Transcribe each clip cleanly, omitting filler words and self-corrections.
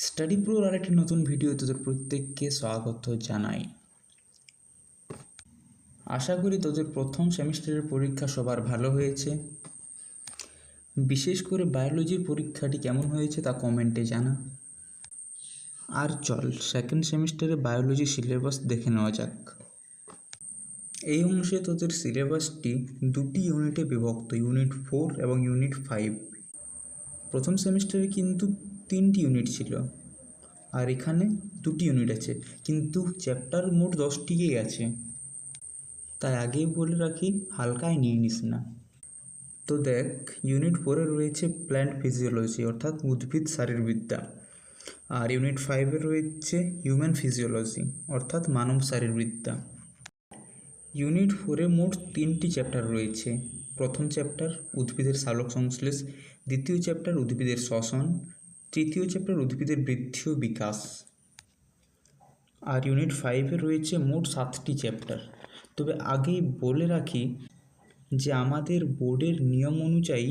Study প্রোর আরেকটি নতুন video তোদের প্রত্যেককে স্বাগত জানাই। আশা করি তোদের প্রথম সেমিস্টারের পরীক্ষা সবার ভালো হয়েছে। বিশেষ করে বায়োলজির পরীক্ষাটি কেমন হয়েছে তা কমেন্টে জানা। আর চল সেকেন্ড সেমিস্টারে বায়োলজি সিলেবাস দেখে নেওয়া যাক। এই অংশে তোদের সিলেবাসটি দুটি ইউনিটে বিভক্ত, ইউনিট 4 এবং ইউনিট 5। প্রথম সেমিস্টারে কিন্তু 3টি ইউনিট ছিল, আর এখানে 2টি ইউনিট আছে, কিন্তু চ্যাপ্টার মোট 10টিই আছে। তাই আগেই বলে রাখি, হালকায় নিয়ে নিস না। তো দেখ, ইউনিট 4-এ রয়েছে প্ল্যান্ট ফিজিওলজি অর্থাৎ উদ্ভিদ শারীরবিদ্যা, আর ইউনিট 5-এ রয়েছে হিউম্যান ফিজিওলজি অর্থাৎ মানব শারীরবিদ্যা। ইউনিট 4-এ মোট 3টি চ্যাপ্টার রয়েছে। প্রথম চ্যাপ্টার উদ্ভিদের সালোক সংশ্লেষ, দ্বিতীয় চ্যাপ্টার উদ্ভিদের শ্বসন, তৃতীয় চ্যাপ্টার উদ্ভিদের বৃদ্ধি ও বিকাশ। আর ইউনিট 5-এ রয়েছে মোট 7টি চ্যাপ্টার। তবে আগেই বলে রাখি যে আমাদের বোর্ডের নিয়ম অনুযায়ী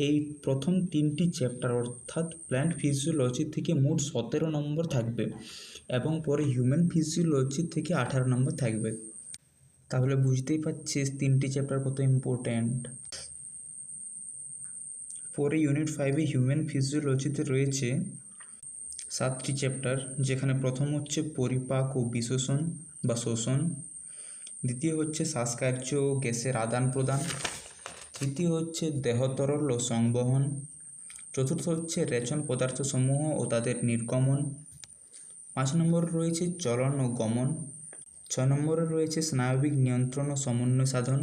এই প্রথম 3টি চ্যাপ্টার অর্থাৎ প্ল্যান্ট ফিজিওলজি থেকে মোট 17 নম্বর থাকবে এবং পরে হিউম্যান ফিজিওলজি থেকে 18 নম্বর থাকবে। তাহলে বুঝতেই পারছিস 3টি চ্যাপ্টার কত ইম্পর্ট্যান্ট। পরে ইউনিট 5-এ হিউম্যান ফিজিওলজিতে রয়েছে 7টি চ্যাপ্টার, যেখানে প্রথম হচ্ছে পরিপাক ও বিশোষণ বা শোষণ, দ্বিতীয় হচ্ছে শ্বাসকার্য ও গ্যাসের আদান প্রদান, তৃতীয় হচ্ছে দেহতরল ও সংবহন, চতুর্থ হচ্ছে রেচন পদার্থসমূহ ও তাদের নির্গমন, 5 নম্বরে রয়েছে চলন ও গমন, 6 নম্বরে রয়েছে স্নায়বিক নিয়ন্ত্রণ ও সমন্বয় সাধন,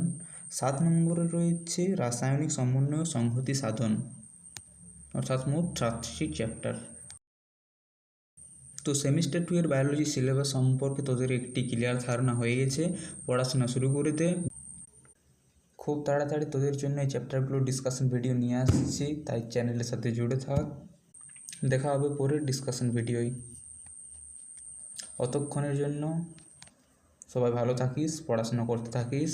7 নম্বরে রয়েছে রাসায়নিক সমন্বয় ও সংহতি সাধন, অর্থাৎ মোট 7টি চ্যাপ্টার। তো সেমিস্টার 2 এর বায়োলজি সিলেবাস সম্পর্কে তোদের একটি ক্লিয়ার ধারণা হয়ে গেছে। পড়াশোনা শুরু করে দে। খুব তাড়াতাড়ি তোদের জন্য এই চ্যাপ্টারগুলো ডিসকাশন ভিডিও নিয়ে আসছি, তাই চ্যানেলের সাথে জুড়ে থাক। দেখা হবে পরের ডিসকাশন ভিডিওয়। অতক্ষণের জন্য সবাই ভালো থাকিস, পড়াশোনা করতে থাকিস।